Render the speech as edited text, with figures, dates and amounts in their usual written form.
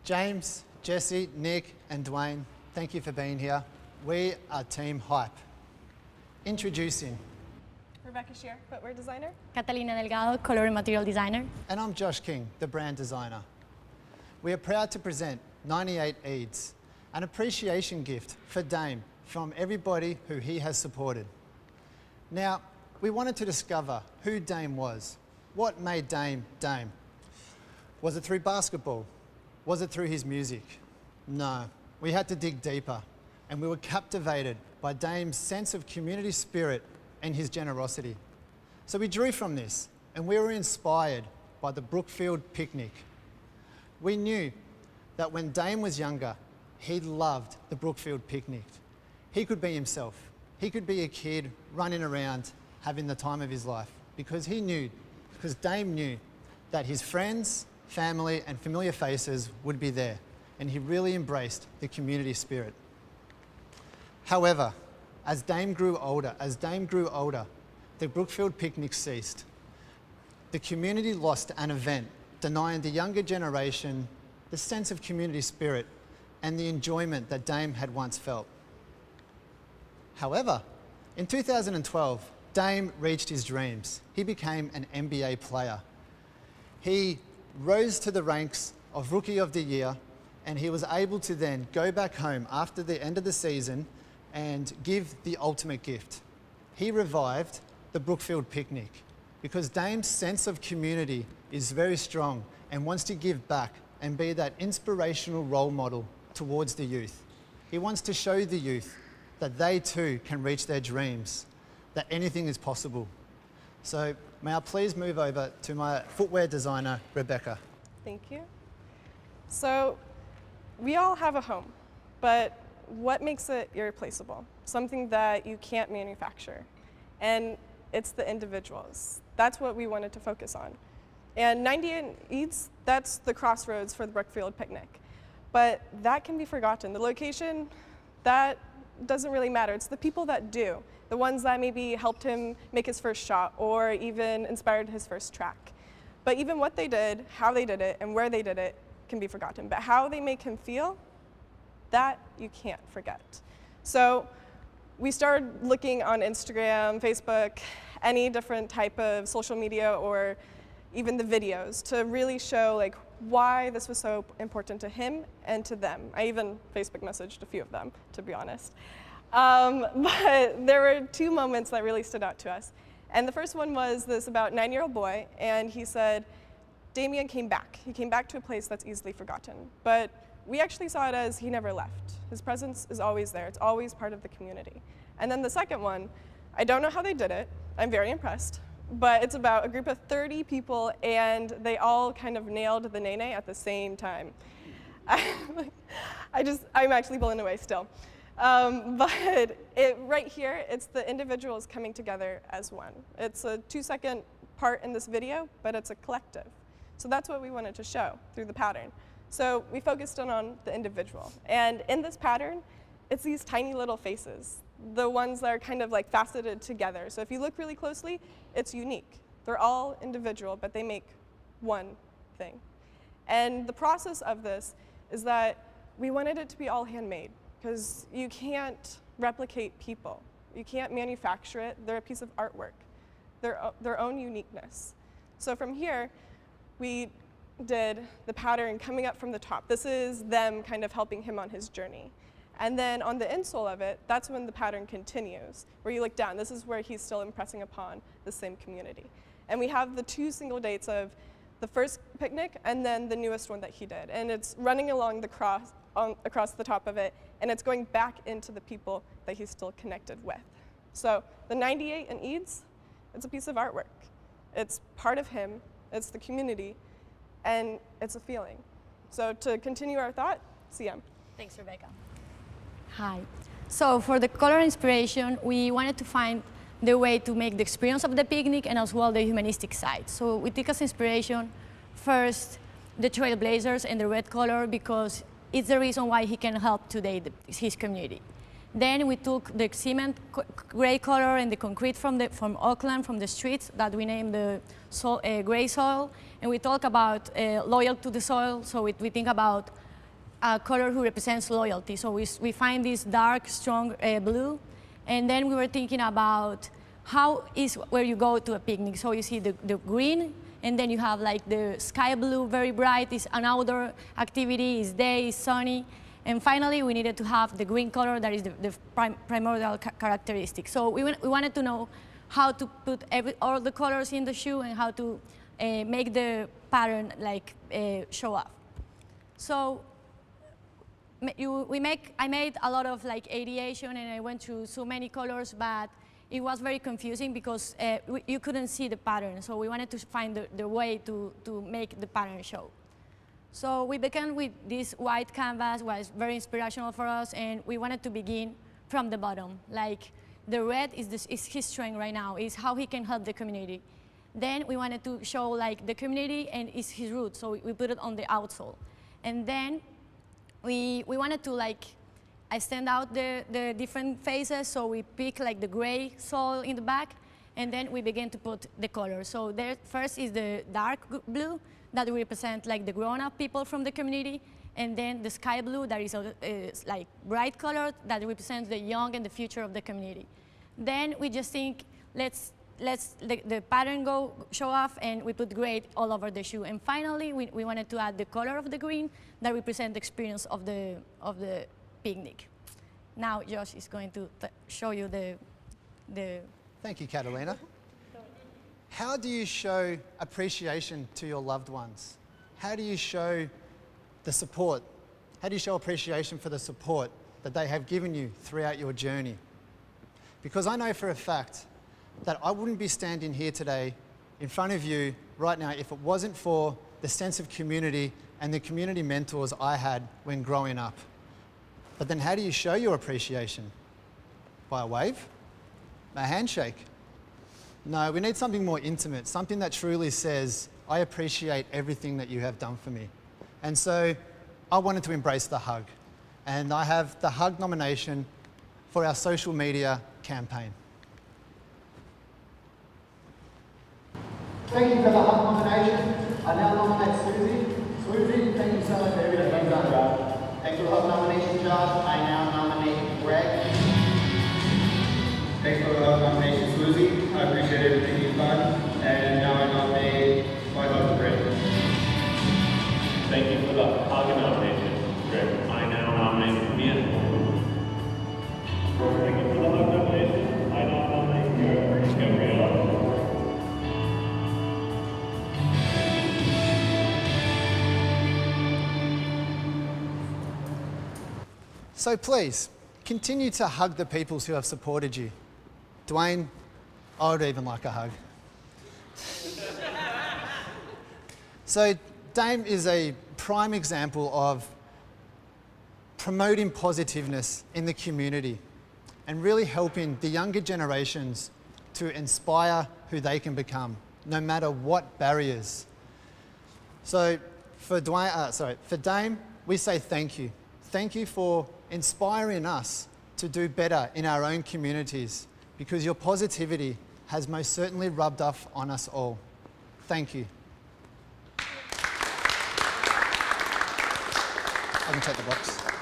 James, Jesse, Nick, and Dwayne, thank you for being here. We are Team Hype. Introducing Rebecca Shear, footwear designer. Catalina Delgado, color and material designer. And I'm Josh King, the brand designer. We are proud to present 98 Eads, an appreciation gift for Dame from everybody who he has supported. Now, we wanted to discover who Dame was. What made Dame Dame? Was it through basketball? Was it through his music? No, we had to dig deeper, and we were captivated by Dame's sense of community spirit and his generosity. So we drew from this, and we were inspired by the Brookfield picnic. We knew that when Dame was younger, he loved the Brookfield picnic. He could be himself. He could be a kid running around having the time of his life because Dame knew that his friends, family, and familiar faces would be there, and he really embraced the community spirit. However, as Dame grew older, the Brookfield picnic ceased. The community lost an event, denying the younger generation the sense of community spirit and the enjoyment that Dame had once felt. However, in 2012, Dame reached his dreams. He became an NBA player. He rose to the ranks of Rookie of the Year, and he was able to then go back home after the end of the season and give the ultimate gift. He revived the Brookfield picnic because Dame's sense of community is very strong and wants to give back and be that inspirational role model towards the youth. He wants to show the youth that they too can reach their dreams, that anything is possible. So may I please move over to my footwear designer, Rebecca. Thank you. So we all have a home, but what makes it irreplaceable? Something that you can't manufacture. And it's the individuals. That's what we wanted to focus on. And 98 Eads, that's the crossroads for the Brookfield picnic. But that can be forgotten. The location, that doesn't really matter. It's the people that do. The ones that maybe helped him make his first shot or even inspired his first track. But even what they did, how they did it, and where they did it can be forgotten. But how they make him feel, that you can't forget. So we started looking on Instagram, Facebook, any different type of social media or even the videos to really show like why this was so important to him and to them. I even Facebook messaged a few of them, to be honest. But there were two moments that really stood out to us. And the first one was this about 9-year-old boy, and he said, Damian came back. He came back to a place that's easily forgotten. But we actually saw it as he never left. His presence is always there. It's always part of the community. And then the second one, I don't know how they did it. I'm very impressed. But it's about a group of 30 people, and they all kind of nailed the nene at the same time. I'm actually blown away still. But right here, it's the individuals coming together as one. It's a 2-second part in this video, but it's a collective. So that's what we wanted to show through the pattern. So we focused on the individual. And in this pattern, it's these tiny little faces, the ones that are kind of like faceted together. So if you look really closely, it's unique. They're all individual, but they make one thing. And the process of this is that we wanted it to be all handmade, because you can't replicate people. You can't manufacture it. They're a piece of artwork, their own uniqueness. So from here, we did the pattern coming up from the top. This is them kind of helping him on his journey. And then on the insole of it, that's when the pattern continues, where you look down. This is where he's still impressing upon the same community. And we have the 2 single dates of the first picnic and then the newest one that he did. And it's running along the across the top of it, and it's going back into the people that he's still connected with. So the 98 and Eads, it's a piece of artwork. It's part of him, it's the community, and it's a feeling. So to continue our thought, CM. Thanks, Rebecca. Hi. So for the color inspiration, we wanted to find the way to make the experience of the picnic and as well the humanistic side. So we took as inspiration first the trailblazers and the red color because it's the reason why he can help today his community. Then we took the cement gray color and the concrete from Oakland, from the streets that we named the gray soil, and we talk about loyal to the soil. So we think about a color who represents loyalty. So we find this dark, strong blue, and then we were thinking about how is where you go to a picnic. So you see the green, and then you have like the sky blue, very bright, is an outdoor activity, is day, is sunny. And finally, we needed to have the green color that is the primordial characteristic. So we wanted to know how to put all the colors in the shoe and how to make the pattern like show up. So I made a lot of like ideation, and I went through so many colors, but it was very confusing because you couldn't see the pattern. So we wanted to find the way to make the pattern show. So we began with this white canvas, was very inspirational for us, and we wanted to begin from the bottom. Like the red is his strength right now, is how he can help the community. Then we wanted to show like the community and is his roots, so we put it on the outsole. And then we wanted to like stand out the different phases, so we pick like the gray sole in the back, and then we begin to put the colors. So there first is the dark blue that represent like the grown-up people from the community, and then the sky blue that is like bright color that represents the young and the future of the community. Then we just think let's the pattern show off, and we put gray all over the shoe. And finally, we wanted to add the color of the green that represent the experience of the picnic. Now Josh is going to show you the. Thank you, Catalina. How do you show appreciation to your loved ones? How do you show the support? How do you show appreciation for the support that they have given you throughout your journey? Because I know for a fact that I wouldn't be standing here today in front of you right now if it wasn't for the sense of community and the community mentors I had when growing up. But then how do you show your appreciation? By a wave? A handshake? No, we need something more intimate, something that truly says, I appreciate everything that you have done for me. And so I wanted to embrace the hug. And I have the hug nomination for our social media campaign. Thank you for the hug nomination. I now nominate Susie. Susie, thank you so much for everything you've done. Thanks for the hug nomination, Josh. I now nominate Greg. Thanks for the hug nomination, Susie. I appreciate everything you've done. And now I nominate my husband, Greg. Thank you for the hug nomination, Greg. I now nominate Mia. Thank you for the hug nomination. I now nominate Gabriella. So please, continue to hug the people who have supported you. Dwayne, I would even like a hug. So Dame is a prime example of promoting positiveness in the community and really helping the younger generations to inspire who they can become, no matter what barriers. So for Dame, we say thank you. Thank you for inspiring us to do better in our own communities, because your positivity has most certainly rubbed off on us all. Thank you. I can take the box.